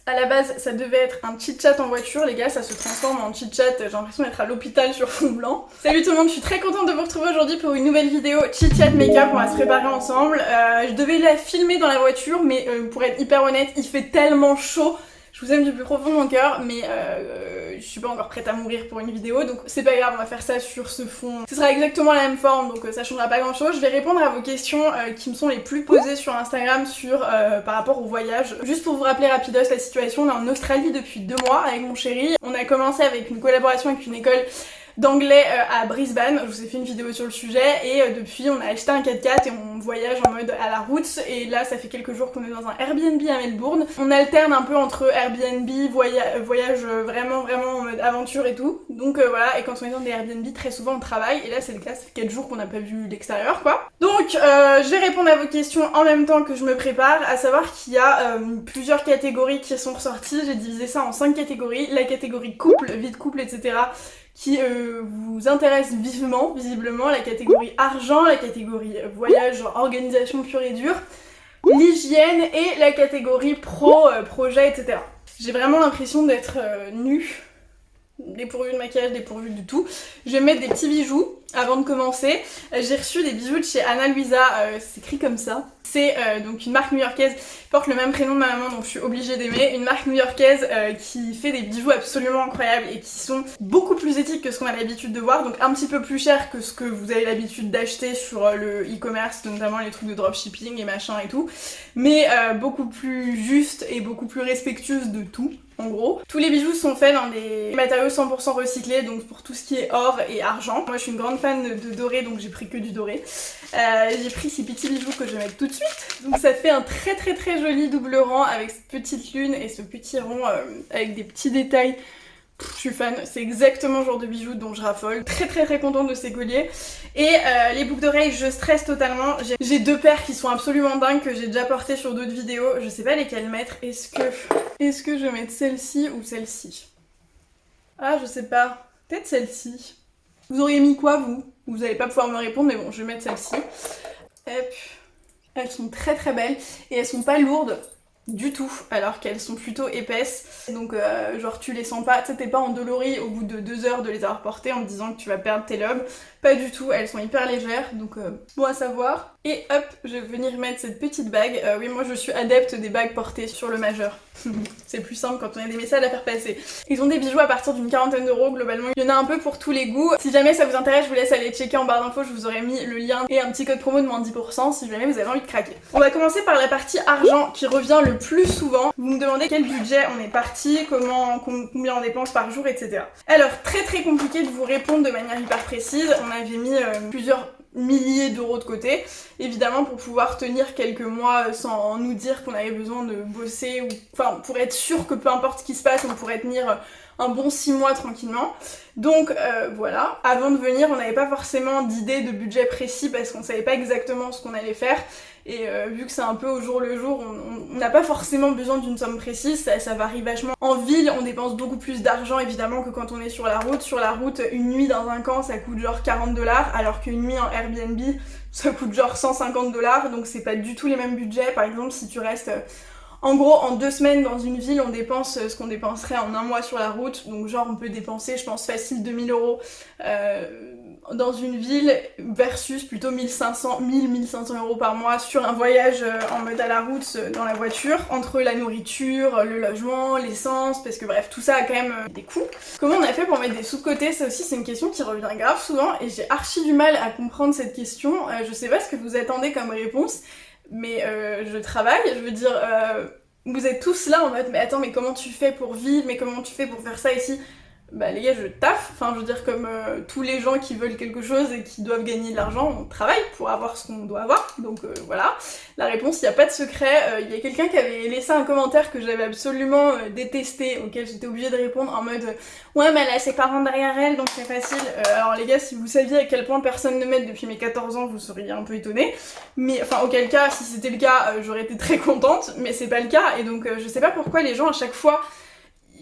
À la base, ça devait être un chit-chat en voiture, les gars, ça se transforme en chit-chat, j'ai l'impression d'être à l'hôpital sur fond blanc. Salut tout le monde, je suis très contente de vous retrouver aujourd'hui pour une nouvelle vidéo chit-chat make-up, on va se préparer ensemble. Je devais la filmer dans la voiture, mais pour être hyper honnête, il fait tellement chaud. Je vous aime du plus profond de mon cœur, mais je suis pas encore prête à mourir pour une vidéo, donc c'est pas grave, on va faire ça sur ce fond. Ce sera exactement la même forme, donc ça changera pas grand chose. Je vais répondre à vos questions qui me sont les plus posées sur Instagram par rapport au voyage. Juste pour vous rappeler rapidos la situation, on est en Australie depuis 2 mois avec mon chéri. On a commencé avec une collaboration avec une école d'anglais à Brisbane, je vous ai fait une vidéo sur le sujet et depuis on a acheté un 4x4 et on voyage en mode à la route et là ça fait quelques jours qu'on est dans un Airbnb à Melbourne. On alterne un peu entre Airbnb, voyage vraiment en mode aventure et tout, donc voilà, et quand on est dans des Airbnb très souvent on travaille et là c'est le cas, ça fait 4 jours qu'on n'a pas vu l'extérieur quoi. Donc je vais répondre à vos questions en même temps que je me prépare, à savoir qu'il y a plusieurs catégories qui sont ressorties, j'ai divisé ça en 5 catégories, la catégorie couple, vie de couple etc. qui vous intéresse vivement, visiblement, la catégorie argent, la catégorie voyage, genre organisation pure et dure, l'hygiène et la catégorie pro, projet, etc. J'ai vraiment l'impression d'être nue, dépourvue de maquillage, dépourvue de tout. Je vais mettre des petits bijoux avant de commencer. J'ai reçu des bijoux de chez Ana Luisa, c'est écrit comme ça. C'est donc une marque new-yorkaise qui porte le même prénom de ma maman, donc je suis obligée d'aimer. Une marque new-yorkaise qui fait des bijoux absolument incroyables et qui sont beaucoup plus éthiques que ce qu'on a l'habitude de voir, donc un petit peu plus cher que ce que vous avez l'habitude d'acheter sur le e-commerce, notamment les trucs de dropshipping et machin et tout, mais beaucoup plus juste et beaucoup plus respectueuse de tout. En gros, tous les bijoux sont faits dans des matériaux 100% recyclés, donc pour tout ce qui est or et argent. Moi je suis une grande fan de doré, donc j'ai pris que du doré. J'ai pris ces petits bijoux que je vais mettre tout de suite. Donc ça fait un très joli double rang avec cette petite lune et ce petit rond avec des petits détails. Je suis fan, c'est exactement le genre de bijoux dont je raffole. Très contente de ces colliers. Et les boucles d'oreilles, je stresse totalement. J'ai 2 paires qui sont absolument dingues que j'ai déjà portées sur d'autres vidéos. Je sais pas lesquelles mettre. Est-ce que je vais mettre celle-ci ou celle-ci? Ah, je sais pas. Peut-être celle-ci. Vous auriez mis quoi, vous? Vous allez pas pouvoir me répondre, mais bon, je vais mettre celle-ci. Hop. Elles sont très belles et elles sont pas lourdes du tout, alors qu'elles sont plutôt épaisses. Donc genre tu les sens pas, tu sais, t'es pas endolori au bout de 2 heures de les avoir portées en me disant que tu vas perdre tes lobes. Pas du tout, elles sont hyper légères, donc bon à savoir. Et hop, je vais venir mettre cette petite bague. Oui, moi je suis adepte des bagues portées sur le majeur. C'est plus simple quand on a des messages à faire passer. Ils ont des bijoux à partir d'une 40aine d'euros globalement. Il y en a un peu pour tous les goûts. Si jamais ça vous intéresse, je vous laisse aller checker en barre d'infos, je vous aurais mis le lien et un petit code promo de moins 10% si jamais vous avez envie de craquer. On va commencer par la partie argent qui revient le plus souvent. Vous me demandez quel budget on est parti, combien on dépense par jour, etc. Alors très compliqué de vous répondre de manière hyper précise. On avait mis plusieurs milliers d'euros de côté, évidemment pour pouvoir tenir quelques mois sans nous dire qu'on avait besoin de bosser, ou enfin pour être sûr que peu importe ce qui se passe, on pourrait tenir un bon 6 mois tranquillement. Donc voilà, avant de venir on n'avait pas forcément d'idée de budget précis parce qu'on savait pas exactement ce qu'on allait faire et vu que c'est un peu au jour le jour, on n'a pas forcément besoin d'une somme précise, ça varie vachement. En ville on dépense beaucoup plus d'argent évidemment que quand on est sur la route. Sur la route, une nuit dans un camp ça coûte genre 40 $, alors qu'une nuit en Airbnb ça coûte genre 150 $, donc c'est pas du tout les mêmes budgets. Par exemple si tu restes en gros, en 2 semaines dans une ville, on dépense ce qu'on dépenserait en 1 mois sur la route. Donc genre, on peut dépenser, je pense, facile 2000 € dans une ville versus plutôt 1500 € par mois sur un voyage en mode à la route dans la voiture. Entre la nourriture, le logement, l'essence, parce que bref, tout ça a quand même des coûts. Comment on a fait pour mettre des sous de côté? Ça aussi, c'est une question qui revient grave souvent et j'ai archi du mal à comprendre cette question. Je sais pas ce que vous attendez comme réponse. Mais je travaille, je veux dire, vous êtes tous là en mode mais attends mais comment tu fais pour vivre, mais comment tu fais pour faire ça ici? Bah les gars je taffe, enfin je veux dire comme tous les gens qui veulent quelque chose et qui doivent gagner de l'argent, on travaille pour avoir ce qu'on doit avoir, donc voilà. La réponse, il n'y a pas de secret, il y a quelqu'un qui avait laissé un commentaire que j'avais absolument détesté, auquel j'étais obligée de répondre en mode ouais mais elle a ses parents derrière elle donc c'est facile. Alors les gars, si vous saviez à quel point personne ne m'aide depuis mes 14 ans, vous seriez un peu étonnés, mais enfin auquel cas, si c'était le cas, j'aurais été très contente, mais c'est pas le cas, et donc je sais pas pourquoi les gens à chaque fois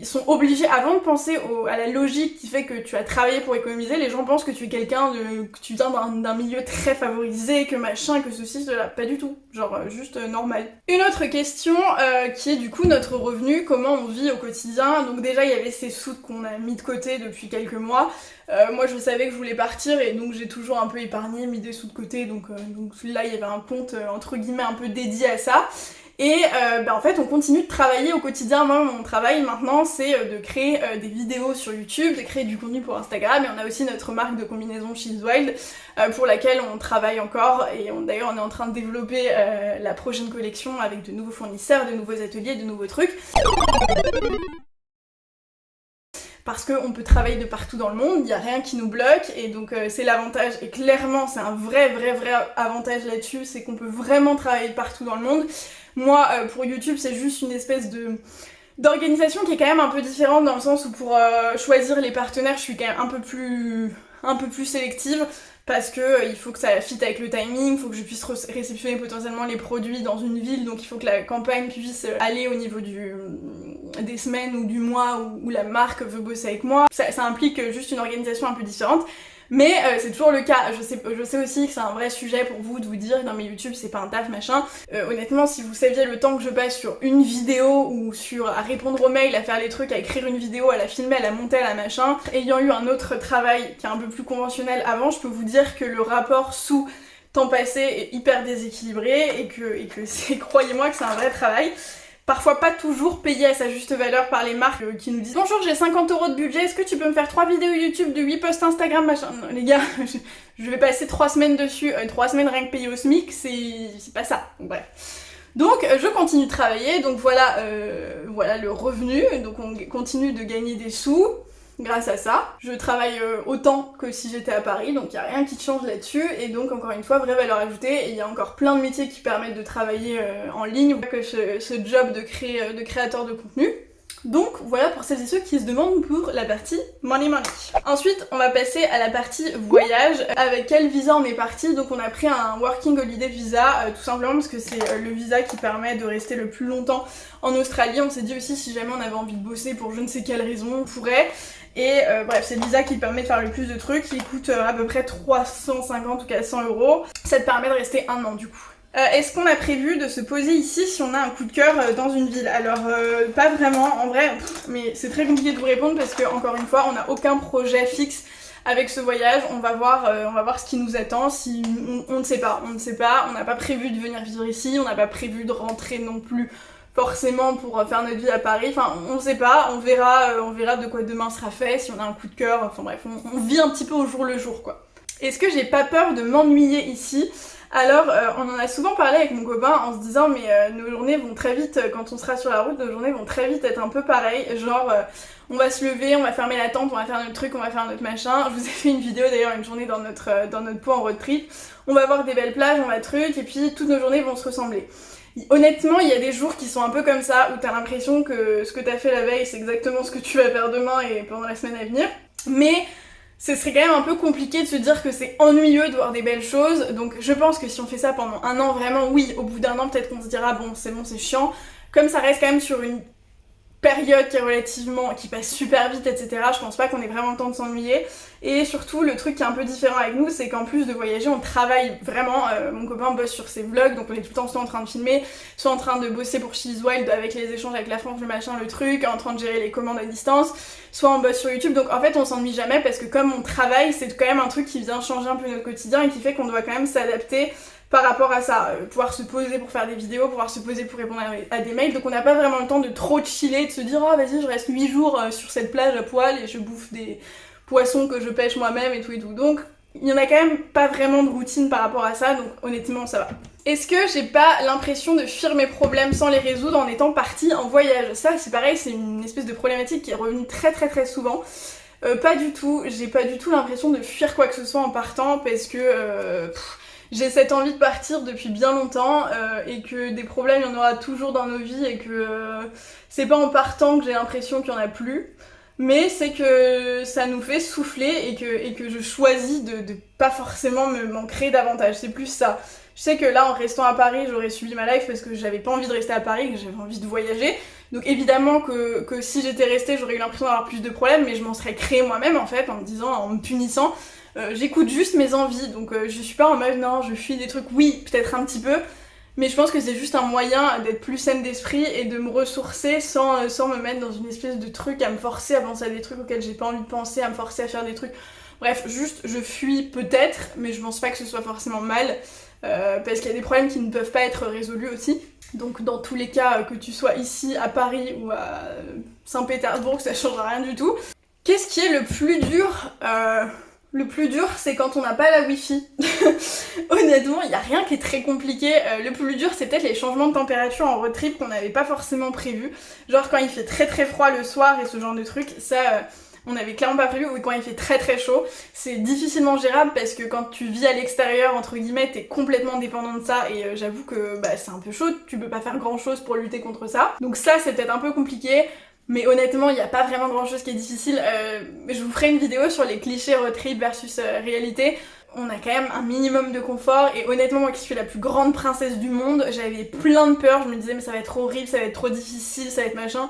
ils sont obligés, avant de penser à la logique qui fait que tu as travaillé pour économiser, les gens pensent que tu es que tu viens d'un milieu très favorisé, que machin, que ceci, cela, pas du tout, genre juste normal. Une autre question qui est du coup notre revenu, comment on vit au quotidien. Donc déjà il y avait ces sous qu'on a mis de côté depuis quelques mois. Moi je savais que je voulais partir et donc j'ai toujours un peu épargné, mis des sous de côté, donc là il y avait un compte entre guillemets un peu dédié à ça. Et en fait on continue de travailler au quotidien. Moi mon travail maintenant c'est de créer des vidéos sur YouTube, de créer du contenu pour Instagram, et on a aussi notre marque de combinaison She's Wild pour laquelle on travaille encore, et d'ailleurs on est en train de développer la prochaine collection avec de nouveaux fournisseurs, de nouveaux ateliers, de nouveaux trucs. Parce qu'on peut travailler de partout dans le monde, il n'y a rien qui nous bloque, et donc c'est l'avantage, et clairement c'est un vrai avantage là-dessus, c'est qu'on peut vraiment travailler de partout dans le monde. Moi, pour YouTube, c'est juste une espèce d'organisation qui est quand même un peu différente, dans le sens où pour choisir les partenaires, je suis quand même un peu plus sélective, parce que il faut que ça fit avec le timing, il faut que je puisse réceptionner potentiellement les produits dans une ville, donc il faut que la campagne puisse aller au niveau des semaines ou du mois où la marque veut bosser avec moi. Ça implique juste une organisation un peu différente. Mais c'est toujours le cas. Je sais aussi que c'est un vrai sujet pour vous de vous dire non mais YouTube c'est pas un taf machin. Honnêtement, si vous saviez le temps que je passe sur une vidéo ou à répondre aux mails, à faire les trucs, à écrire une vidéo, à la filmer, à la monter, à la machin, ayant eu un autre travail qui est un peu plus conventionnel avant, je peux vous dire que le rapport sous temps passé est hyper déséquilibré et que c'est, croyez-moi que c'est un vrai travail. Parfois pas toujours payé à sa juste valeur par les marques qui nous disent bonjour, j'ai 50 € de budget, est-ce que tu peux me faire 3 vidéos YouTube de 8 posts Instagram machin. Non, les gars, je vais passer 3 semaines dessus, 3 semaines rien que payé au SMIC, c'est pas ça. Bref. Donc je continue de travailler, donc voilà le revenu, donc on continue de gagner des sous grâce à ça. Je travaille autant que si j'étais à Paris, donc il n'y a rien qui change là-dessus, et donc encore une fois, vraie valeur ajoutée, et il y a encore plein de métiers qui permettent de travailler en ligne, que ce job de créateur de contenu. Donc voilà pour celles et ceux qui se demandent pour la partie money. Ensuite on va passer à la partie voyage. Avec quel visa on est parti? Donc on a pris un working holiday visa, tout simplement parce que c'est le visa qui permet de rester le plus longtemps en Australie. On s'est dit aussi si jamais on avait envie de bosser pour je ne sais quelle raison, on pourrait. Et bref, c'est le visa qui permet de faire le plus de trucs, qui coûte à peu près 350 ou 400 €. Ça te permet de rester 1 an du coup. Est-ce qu'on a prévu de se poser ici si on a un coup de cœur dans une ville? Alors pas vraiment, en vrai, mais c'est très compliqué de vous répondre parce que encore une fois on n'a aucun projet fixe avec ce voyage. On va voir ce qui nous attend. Si on ne sait pas, on n'a pas prévu de venir vivre ici, on n'a pas prévu de rentrer non plus forcément pour faire notre vie à Paris, enfin on sait pas, on verra de quoi demain sera fait, si on a un coup de cœur, enfin bref, on vit un petit peu au jour le jour quoi. Est-ce que j'ai pas peur de m'ennuyer ici? Alors on en a souvent parlé avec mon copain en se disant mais nos journées vont très vite, quand on sera sur la route, nos journées vont très vite être un peu pareilles, genre on va se lever, on va fermer la tente, on va faire notre truc, on va faire notre machin. Je vous ai fait une vidéo d'ailleurs, une journée dans notre pot en road trip, on va voir des belles plages, on va truc, et puis toutes nos journées vont se ressembler. Honnêtement, il y a des jours qui sont un peu comme ça, où t'as l'impression que ce que t'as fait la veille, c'est exactement ce que tu vas faire demain et pendant la semaine à venir. Mais ce serait quand même un peu compliqué de se dire que c'est ennuyeux de voir des belles choses. Donc je pense que si on fait ça pendant 1 an, vraiment, oui, au bout d'1 an, peut-être qu'on se dira bon, c'est chiant. Comme ça reste quand même sur une période qui passe super vite, etc. Je pense pas qu'on ait vraiment le temps de s'ennuyer. Et surtout, le truc qui est un peu différent avec nous, c'est qu'en plus de voyager, on travaille vraiment. Mon copain bosse sur ses vlogs, donc on est tout le temps soit en train de filmer, soit en train de bosser pour She's Wild avec les échanges avec la France, le machin, le truc, en train de gérer les commandes à distance, soit on bosse sur YouTube. Donc en fait, on s'ennuie jamais parce que comme on travaille, c'est quand même un truc qui vient changer un peu notre quotidien et qui fait qu'on doit quand même s'adapter par rapport à ça, pouvoir se poser pour faire des vidéos, pouvoir se poser pour répondre à des mails, donc on n'a pas vraiment le temps de trop chiller, de se dire oh vas-y je reste 8 jours sur cette plage à poil et je bouffe des poissons que je pêche moi-même et tout, donc il y en a quand même pas vraiment de routine par rapport à ça, donc honnêtement ça va. Est-ce que j'ai pas l'impression de fuir mes problèmes sans les résoudre en étant partie en voyage? Ça c'est pareil, c'est une espèce de problématique qui est revenue très souvent. Pas du tout, j'ai pas du tout l'impression de fuir quoi que ce soit en partant parce que j'ai cette envie de partir depuis bien longtemps et que des problèmes il y en aura toujours dans nos vies et que c'est pas en partant que j'ai l'impression qu'il y en a plus, mais c'est que ça nous fait souffler et que je choisis de pas forcément m'en créer davantage, c'est plus ça. Je sais que là en restant à Paris j'aurais subi ma life parce que j'avais pas envie de rester à Paris, que j'avais envie de voyager, Donc évidemment que si j'étais restée, j'aurais eu l'impression d'avoir plus de problèmes, mais je m'en serais créé moi-même en fait, en me disant, en me punissant. J'écoute juste mes envies, donc je suis pas en mode non, je fuis des trucs, oui, peut-être un petit peu, mais je pense que c'est juste un moyen d'être plus saine d'esprit et de me ressourcer sans me mettre dans une espèce de truc à me forcer à penser à des trucs auxquels j'ai pas envie de penser, à me forcer à faire des trucs. Bref, juste je fuis peut-être, mais je pense pas que ce soit forcément mal, parce qu'il y a des problèmes qui ne peuvent pas être résolus aussi. Donc dans tous les cas, que tu sois ici à Paris ou à Saint-Pétersbourg, ça change rien du tout. Qu'est-ce qui est le plus dur Le plus dur, c'est quand on n'a pas la wifi. Honnêtement, il n'y a rien qui est très compliqué. Le plus dur, c'est peut-être les changements de température en road trip qu'on n'avait pas forcément prévu. Genre quand il fait très très froid le soir et ce genre de trucs, ça... on avait clairement pas prévu, ou quand il fait très très chaud, c'est difficilement gérable parce que quand tu vis à l'extérieur, entre guillemets, t'es complètement dépendant de ça et j'avoue que c'est un peu chaud, tu peux pas faire grand chose pour lutter contre ça. Donc ça c'est peut-être un peu compliqué, mais honnêtement il n'y a pas vraiment grand chose qui est difficile. Je vous ferai une vidéo sur les clichés road trip versus réalité. On a quand même un minimum de confort et honnêtement moi qui suis la plus grande princesse du monde, j'avais plein de peur, je me disais mais ça va être horrible, ça va être trop difficile, ça va être machin.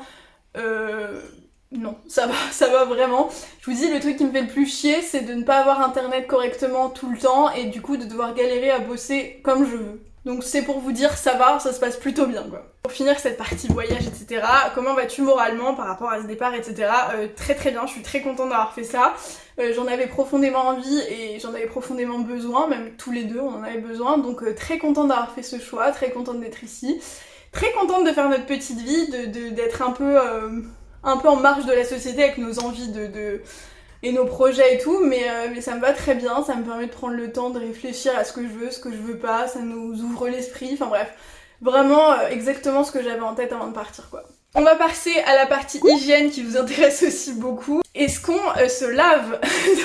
Non, ça va vraiment. Je vous dis, le truc qui me fait le plus chier, c'est de ne pas avoir internet correctement tout le temps et du coup de devoir galérer à bosser comme je veux. Donc c'est pour vous dire, ça va, ça se passe plutôt bien quoi. Pour finir cette partie voyage, etc., comment vas-tu moralement par rapport à ce départ, etc. Très très bien, je suis très contente d'avoir fait ça. J'en avais profondément envie et j'en avais profondément besoin, même tous les deux on en avait besoin, donc très contente d'avoir fait ce choix, très contente d'être ici. Très contente de faire notre petite vie, d'être un peu en marge de la société avec nos envies et nos projets et tout, mais ça me va très bien, ça me permet de prendre le temps de réfléchir à ce que je veux pas, ça nous ouvre l'esprit, enfin bref, vraiment exactement ce que j'avais en tête avant de partir quoi. On va passer à la partie hygiène qui vous intéresse aussi beaucoup. Est-ce qu'on se lave?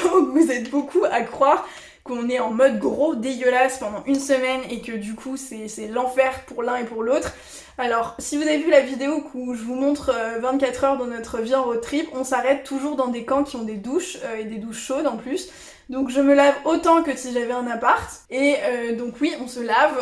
Donc vous êtes beaucoup à croire qu'on est en mode gros dégueulasse pendant une semaine et que du coup c'est l'enfer pour l'un et pour l'autre. Alors si vous avez vu la vidéo où je vous montre 24 heures dans notre vie en road trip, on s'arrête toujours dans des camps qui ont des douches et des douches chaudes en plus. Donc je me lave autant que si j'avais un appart et donc oui on se lave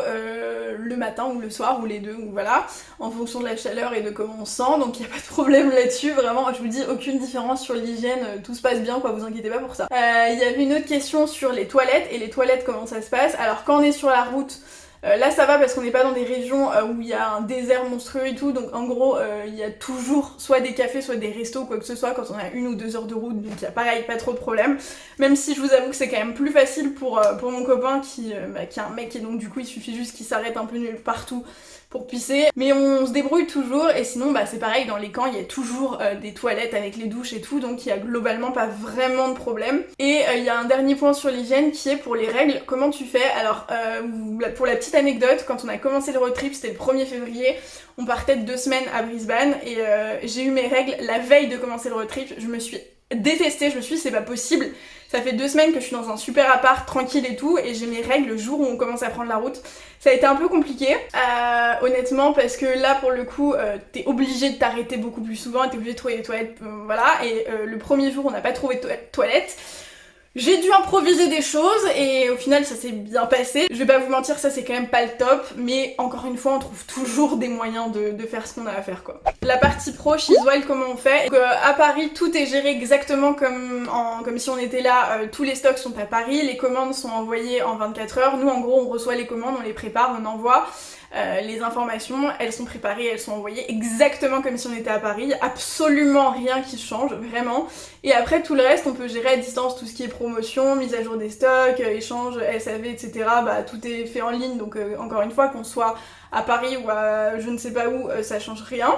le matin ou le soir ou les deux ou voilà en fonction de la chaleur et de comment on se sent, donc il n'y a pas de problème là-dessus, vraiment je vous dis aucune différence sur l'hygiène, tout se passe bien quoi, vous inquiétez pas pour ça. Il y avait une autre question sur les toilettes et les toilettes comment ça se passe. Alors quand on est sur la route, là ça va parce qu'on n'est pas dans des régions où il y a un désert monstrueux et tout, donc en gros il y a toujours soit des cafés soit des restos quoi que ce soit quand on a 1 ou 2 heures de route, donc il y a pareil pas trop de problème, même si je vous avoue que c'est quand même plus facile pour mon copain qui est un mec et donc du coup il suffit juste qu'il s'arrête un peu nulle partout pour pisser, mais on se débrouille toujours et sinon c'est pareil dans les camps il y a toujours des toilettes avec les douches et tout, donc il y a globalement pas vraiment de problème. Et il y a un dernier point sur l'hygiène qui est pour les règles, comment tu fais. Alors pour la petite anecdote, quand on a commencé le road trip, c'était le 1er février, on partait de 2 semaines à Brisbane et j'ai eu mes règles la veille de commencer le road trip, je me suis détestée, je me suis dit c'est pas possible, ça fait 2 semaines que je suis dans un super appart tranquille et tout et j'ai mes règles le jour où on commence à prendre la route. Ça a été un peu compliqué honnêtement parce que là pour le coup t'es obligé de t'arrêter beaucoup plus souvent, t'es obligé de trouver des toilettes, voilà, et le premier jour on n'a pas trouvé de toilettes. J'ai dû improviser des choses et au final ça s'est bien passé. Je vais pas vous mentir, ça c'est quand même pas le top, mais encore une fois on trouve toujours des moyens de faire ce qu'on a à faire quoi. La partie pro, She'swild, comment on fait? Donc, à Paris tout est géré exactement comme si on était là, tous les stocks sont à Paris, les commandes sont envoyées en 24 heures, nous en gros on reçoit les commandes, on les prépare, on envoie. Les informations, elles sont préparées, elles sont envoyées exactement comme si on était à Paris, absolument rien qui change, vraiment. Et après tout le reste, on peut gérer à distance tout ce qui est promotion, mise à jour des stocks, échange, SAV, etc. Tout est fait en ligne, donc encore une fois, qu'on soit à Paris ou à je ne sais pas où, ça change rien.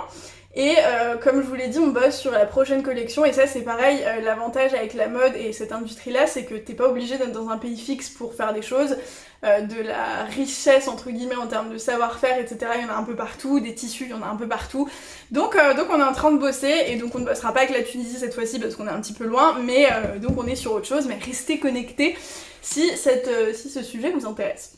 Et comme je vous l'ai dit, on bosse sur la prochaine collection et ça c'est pareil, l'avantage avec la mode et cette industrie là c'est que t'es pas obligé d'être dans un pays fixe pour faire des choses, de la richesse entre guillemets en termes de savoir-faire etc, il y en a un peu partout, des tissus il y en a un peu partout, donc on est en train de bosser et donc on ne bossera pas avec la Tunisie cette fois-ci parce qu'on est un petit peu loin, mais donc on est sur autre chose, mais restez connectés si ce sujet vous intéresse.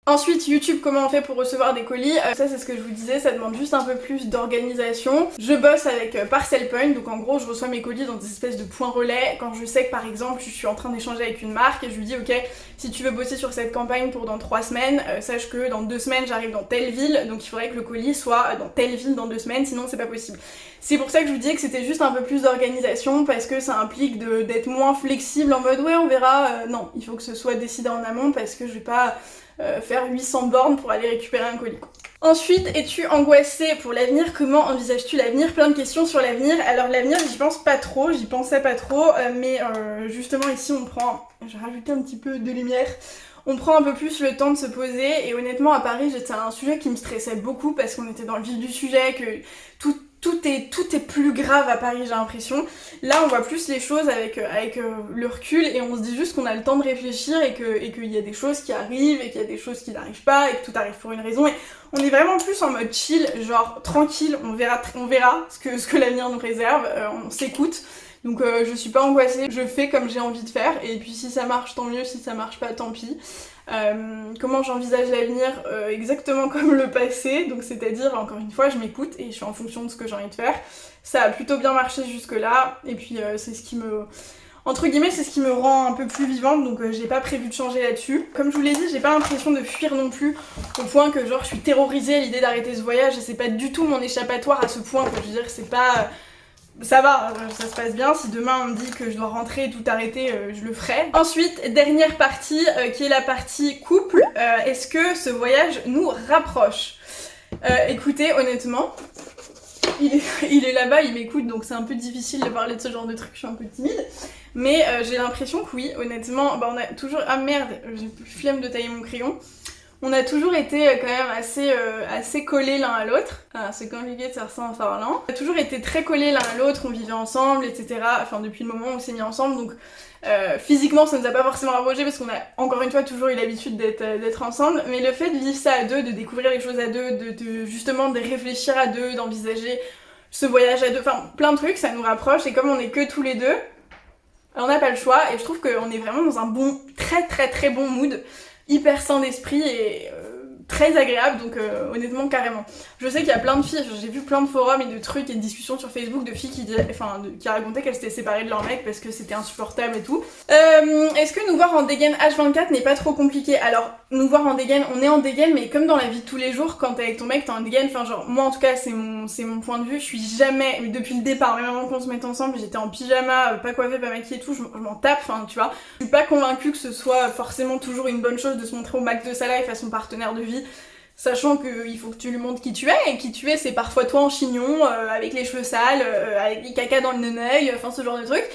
Ensuite, YouTube, comment on fait pour recevoir des colis? Ça c'est ce que je vous disais, ça demande juste un peu plus d'organisation. Je bosse avec Parcel Point, donc en gros je reçois mes colis dans des espèces de points relais. Quand je sais que par exemple je suis en train d'échanger avec une marque et je lui dis ok, si tu veux bosser sur cette campagne pour dans 3 semaines, sache que dans 2 semaines j'arrive dans telle ville, donc il faudrait que le colis soit dans telle ville dans 2 semaines, sinon c'est pas possible. C'est pour ça que je vous disais que c'était juste un peu plus d'organisation, parce que ça implique d'être moins flexible en mode ouais on verra, non, il faut que ce soit décidé en amont parce que je vais pas faire 800 bornes pour aller récupérer un colis. Ensuite, es-tu angoissée pour l'avenir? Comment envisages-tu l'avenir? Plein de questions sur l'avenir. Alors l'avenir, j'y pense pas trop, j'y pensais pas trop, mais justement ici on prend, j'ai rajouté un petit peu de lumière, on prend un peu plus le temps de se poser, et honnêtement à Paris c'était un sujet qui me stressait beaucoup parce qu'on était dans le vif du sujet, que tout est plus grave à Paris, j'ai l'impression. Là on voit plus les choses avec le recul, et on se dit juste qu'on a le temps de réfléchir et qu'il y a des choses qui arrivent et qu'il y a des choses qui n'arrivent pas et que tout arrive pour une raison, et on est vraiment plus en mode chill, genre tranquille, on verra ce que l'avenir nous réserve, on s'écoute. Donc je suis pas angoissée, je fais comme j'ai envie de faire, et puis si ça marche tant mieux, si ça marche pas tant pis. Comment j'envisage l'avenir? Exactement comme le passé, donc c'est-à-dire encore une fois je m'écoute et je fais en fonction de ce que j'ai envie de faire. Ça a plutôt bien marché jusque là, et puis c'est ce qui me... Entre guillemets, c'est ce qui me rend un peu plus vivante, donc j'ai pas prévu de changer là-dessus. Comme je vous l'ai dit, j'ai pas l'impression de fuir non plus, au point que genre je suis terrorisée à l'idée d'arrêter ce voyage, et c'est pas du tout mon échappatoire à ce point, quoi. Je veux dire, c'est pas... Ça va, ça se passe bien. Si demain on me dit que je dois rentrer et tout arrêter, je le ferai. Ensuite, dernière partie, qui est la partie couple. Est-ce que ce voyage nous rapproche? Écoutez, honnêtement, il est là-bas, il m'écoute, donc c'est un peu difficile de parler de ce genre de truc, je suis un peu timide. Mais j'ai l'impression que oui, honnêtement, bah on a toujours... Ah merde, j'ai plus flemme de tailler mon crayon. On a toujours été quand même assez collés l'un à l'autre. Ah, c'est compliqué de faire ça en parlant. On a toujours été très collés l'un à l'autre, on vivait ensemble, etc. Enfin, depuis le moment où on s'est mis ensemble, donc physiquement ça nous a pas forcément rapprochés parce qu'on a encore une fois toujours eu l'habitude d'être ensemble. Mais le fait de vivre ça à deux, de découvrir les choses à deux, justement de réfléchir à deux, d'envisager ce voyage à deux, enfin plein de trucs, ça nous rapproche. Et comme on est que tous les deux, on n'a pas le choix, et je trouve qu'on est vraiment dans un bon, très bon mood. Hyper sain d'esprit et très agréable, donc honnêtement carrément. Je sais qu'il y a plein de filles, j'ai vu plein de forums et de trucs et de discussions sur Facebook de filles qui racontaient qu'elles s'étaient séparées de leur mec parce que c'était insupportable et tout. Est-ce que nous voir en dégaine H24 n'est pas trop compliqué? Alors, nous voir en dégaine, on est en dégaine, mais comme dans la vie de tous les jours, quand t'es avec ton mec, t'es en dégaine, enfin genre, moi en tout cas, c'est mon point de vue, je suis jamais, depuis le départ, même avant qu'on se mette ensemble, j'étais en pyjama, pas coiffée, pas maquillée et tout, je m'en tape, enfin tu vois. Je suis pas convaincue que ce soit forcément toujours une bonne chose de se montrer au max de sa life à son partenaire de vie, sachant qu'il faut que tu lui montres qui tu es, et qui tu es c'est parfois toi en chignon, avec les cheveux sales, avec les caca dans le neneuil, enfin ce genre de trucs.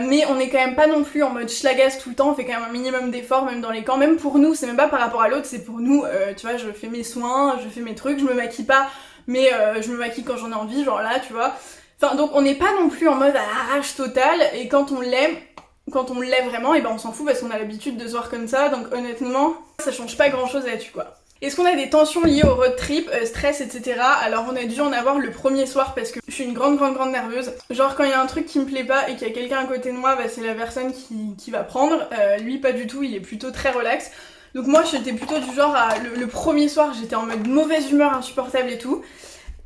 Mais on est quand même pas non plus en mode schlagasse tout le temps, on fait quand même un minimum d'efforts même dans les camps, même pour nous, c'est même pas par rapport à l'autre, c'est pour nous, tu vois, je fais mes soins, je fais mes trucs, je me maquille pas, mais je me maquille quand j'en ai envie, genre là, tu vois. Enfin donc on n'est pas non plus en mode à l'arrache totale, et quand on l'est vraiment, et ben on s'en fout parce qu'on a l'habitude de se voir comme ça, donc honnêtement, ça change pas grand chose là-dessus quoi. Est-ce qu'on a des tensions liées au road trip, stress, etc. Alors on a dû en avoir le premier soir parce que je suis une grande nerveuse. Genre quand il y a un truc qui me plaît pas et qu'il y a quelqu'un à côté de moi, bah c'est la personne qui va prendre. Lui pas du tout, il est plutôt très relax. Donc moi j'étais plutôt du genre à... Le premier soir j'étais en mode mauvaise humeur insupportable et tout.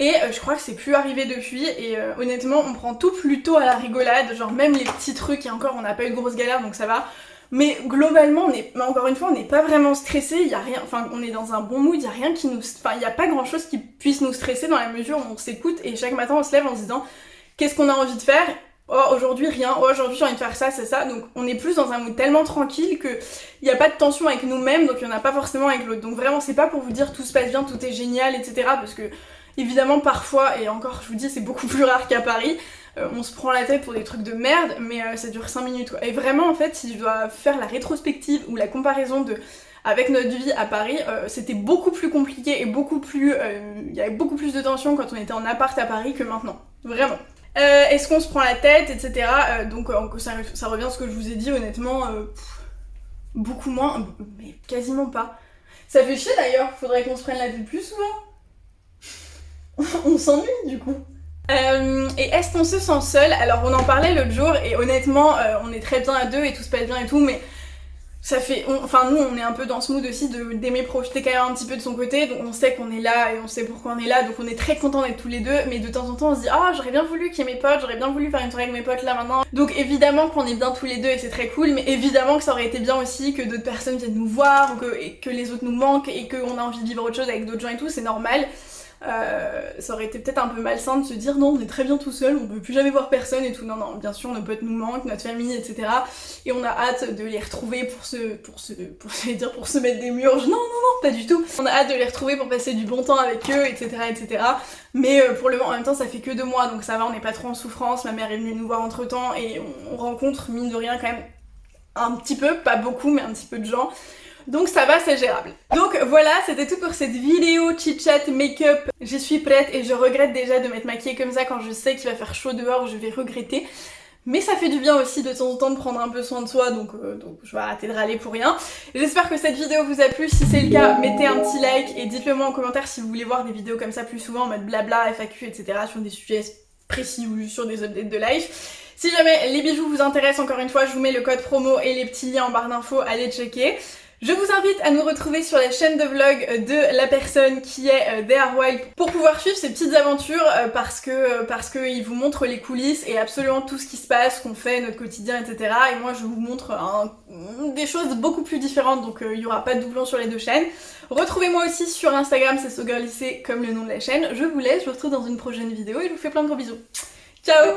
Et je crois que c'est plus arrivé depuis, et honnêtement on prend tout plutôt à la rigolade, genre même les petits trucs, et encore on n'a pas eu de grosses galères donc ça va. Mais globalement, encore une fois, on n'est pas vraiment stressé, il y a rien, enfin on est dans un bon mood, il y a rien qui nous, enfin il y a pas grand chose qui puisse nous stresser dans la mesure où on s'écoute, et chaque matin on se lève en se disant qu'est-ce qu'on a envie de faire. Oh aujourd'hui rien, oh aujourd'hui j'ai envie de faire ça, c'est ça, donc on est plus dans un mood tellement tranquille que il n'y a pas de tension avec nous-mêmes, donc il n'y en a pas forcément avec l'autre. Donc vraiment c'est pas pour vous dire tout se passe bien, tout est génial, etc. parce que évidemment parfois, et encore je vous dis c'est beaucoup plus rare qu'à Paris, on se prend la tête pour des trucs de merde, mais ça dure 5 minutes quoi. Et vraiment en fait si je dois faire la rétrospective ou la comparaison avec notre vie à Paris, c'était beaucoup plus compliqué et beaucoup plus... il y avait beaucoup plus de tension quand on était en appart à Paris que maintenant. Vraiment. Est-ce qu'on se prend la tête, etc. Donc ça revient à ce que je vous ai dit, honnêtement, beaucoup moins, mais quasiment pas. Ça fait chier d'ailleurs, faudrait qu'on se prenne la tête plus souvent. On s'ennuie du coup. Et est-ce qu'on se sent seul? Alors on en parlait l'autre jour et honnêtement on est très bien à deux et tout se passe bien et tout, mais ça fait, enfin nous on est un peu dans ce mood aussi d'aimer profiter quand même un petit peu de son côté, donc on sait qu'on est là et on sait pourquoi on est là, donc on est très contents d'être tous les deux, mais de temps en temps on se dit ah j'aurais bien voulu qu'il y ait mes potes, j'aurais bien voulu faire une soirée avec mes potes là maintenant, donc évidemment qu'on est bien tous les deux et c'est très cool, mais évidemment que ça aurait été bien aussi que d'autres personnes viennent nous voir, ou que les autres nous manquent et qu'on a envie de vivre autre chose avec d'autres gens et tout, c'est normal. Ça aurait été peut-être un peu malsain de se dire non on est très bien tout seul, on peut plus jamais voir personne et tout, non non, bien sûr nos potes nous manquent, notre famille etc, et on a hâte de les retrouver pour se mettre des murs, non non non pas du tout, on a hâte de les retrouver pour passer du bon temps avec eux etc etc, mais pour le moment en même temps ça fait que 2 mois donc ça va, on n'est pas trop en souffrance, ma mère est venue nous voir entre temps et on rencontre mine de rien quand même un petit peu, pas beaucoup mais un petit peu de gens. Donc ça va, c'est gérable. Donc voilà, c'était tout pour cette vidéo chit-chat make-up. Je suis prête et je regrette déjà de m'être maquillée comme ça quand je sais qu'il va faire chaud dehors, je vais regretter. Mais ça fait du bien aussi de temps en temps de prendre un peu soin de soi, donc je vais arrêter de râler pour rien. J'espère que cette vidéo vous a plu, si c'est le cas, mettez un petit like et dites-le moi en commentaire si vous voulez voir des vidéos comme ça plus souvent en mode blabla, FAQ, etc. sur des sujets précis ou juste sur des updates de life. Si jamais les bijoux vous intéressent, encore une fois, je vous mets le code promo et les petits liens en barre d'infos, allez checker. Je vous invite à nous retrouver sur la chaîne de vlog de la personne qui est There Wild pour pouvoir suivre ces petites aventures parce que il vous montre les coulisses et absolument tout ce qui se passe, qu'on fait, notre quotidien, etc. Et moi je vous montre des choses beaucoup plus différentes, donc il n'y aura pas de doublons sur les deux chaînes. Retrouvez-moi aussi sur Instagram, c'est SoGirlYC comme le nom de la chaîne. Je vous laisse, je vous retrouve dans une prochaine vidéo et je vous fais plein de gros bisous. Ciao!